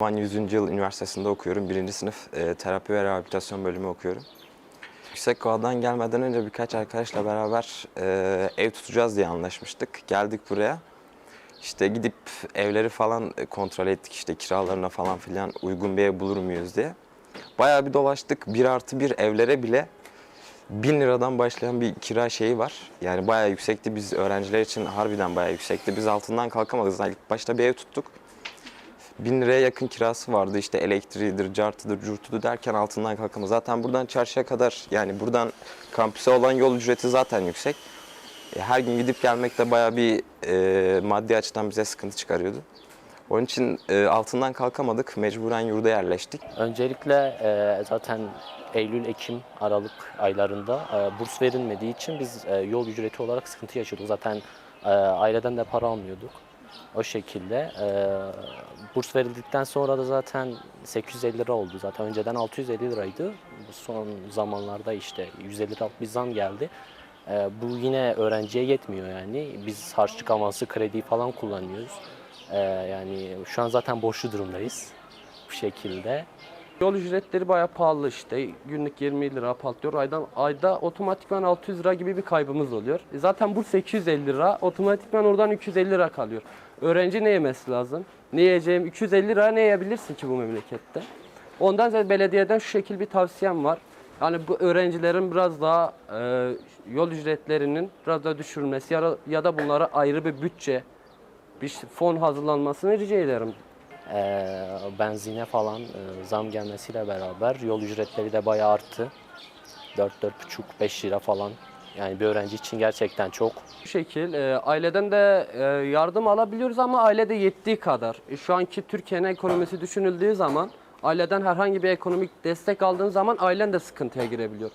Ben 100. Yıl Üniversitesi'nde okuyorum. 1. sınıf terapi ve rehabilitasyon bölümü okuyorum. Yüksekkova'dan gelmeden önce birkaç arkadaşla beraber ev tutacağız diye anlaşmıştık. Geldik buraya. İşte gidip evleri falan kontrol ettik, işte kiralarına falan filan uygun bir ev bulur muyuz diye. Bayağı bir dolaştık. 1+1 evlere bile 1000 liradan başlayan bir kira şeyi var. Yani bayağı yüksekti. Biz öğrenciler için harbiden bayağı yüksekti. Biz altından kalkamadık. Zaten ilk başta bir ev tuttuk. 1000 liraya yakın kirası vardı, işte elektriğidir, cartıdır, curtudu derken altından kalkamadık. Zaten buradan çarşıya kadar, yani buradan kampüse olan yol ücreti zaten yüksek. Her gün gidip gelmek de bayağı bir maddi açıdan bize sıkıntı çıkarıyordu. Onun için altından kalkamadık, mecburen yurda yerleştik. Öncelikle zaten Eylül, Ekim, Aralık aylarında burs verilmediği için biz yol ücreti olarak sıkıntı yaşıyorduk. Zaten aileden de para almıyorduk. O şekilde burs verildikten sonra da zaten 850 lira oldu. Zaten önceden 650 liraydı. Bu son zamanlarda işte 150 liralık bir zam geldi. Bu yine öğrenciye yetmiyor yani. Biz harçlık avansı, kredi falan kullanıyoruz. Yani şu an zaten borçlu durumdayız bu şekilde. Yol ücretleri bayağı pahalı işte. Günlük 20 lira patlıyor. Ayda otomatikman 600 lira gibi bir kaybımız oluyor. Zaten burs 850 lira. Otomatikman oradan 250 lira kalıyor. Öğrenci ne yemesi lazım? Ne yiyeceğim? 250 lira ne yiyebilirsin ki bu memlekette? Ondan sonra belediyeden şu şekil bir tavsiyem var. Yani bu öğrencilerin biraz daha yol ücretlerinin biraz daha düşürülmesi ya da bunlara ayrı bir bütçe, bir fon hazırlanmasını rica ederim. Benzine falan zam gelmesiyle beraber yol ücretleri de bayağı arttı. 4-4,5-5 lira falan. Yani bir öğrenci için gerçekten çok. Bu şekil aileden de yardım alabiliyoruz ama ailede yettiği kadar. Şu anki Türkiye'nin ekonomisi düşünüldüğü zaman aileden herhangi bir ekonomik destek aldığın zaman ailen de sıkıntıya girebiliyor.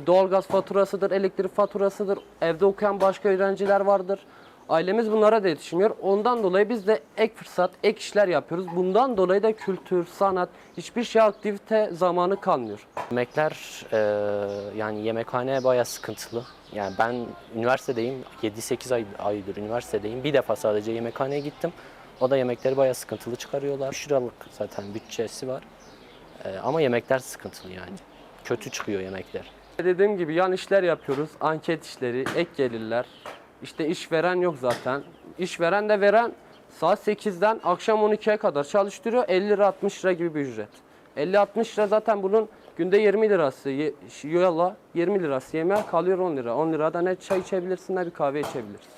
Doğalgaz faturasıdır, elektrik faturasıdır, evde okuyan başka öğrenciler vardır. Ailemiz bunlara da yetişmiyor. Ondan dolayı biz de ek fırsat, ek işler yapıyoruz. Bundan dolayı da kültür, sanat, hiçbir şey aktivite zamanı kalmıyor. Yemekler yani yemekhane bayağı sıkıntılı. Yani ben üniversitedeyim, 7-8 aydır üniversitedeyim. Bir defa sadece yemekhaneye gittim. O da yemekleri bayağı sıkıntılı çıkarıyorlar. 3 liralık zaten bütçesi var. Ama yemekler sıkıntılı yani. Kötü çıkıyor yemekler. Dediğim gibi yan işler yapıyoruz. Anket işleri, ek gelirler. İşte işveren yok zaten. İşveren de veren saat 8'den akşam 12'ye kadar çalıştırıyor. 50 lira 60 lira gibi bir ücret. 50-60 lira zaten bunun günde 20 lirası yola 20 lirası yemeğe kalıyor 10 lira. 10 lirada ne çay içebilirsin ne bir kahve içebilirsin.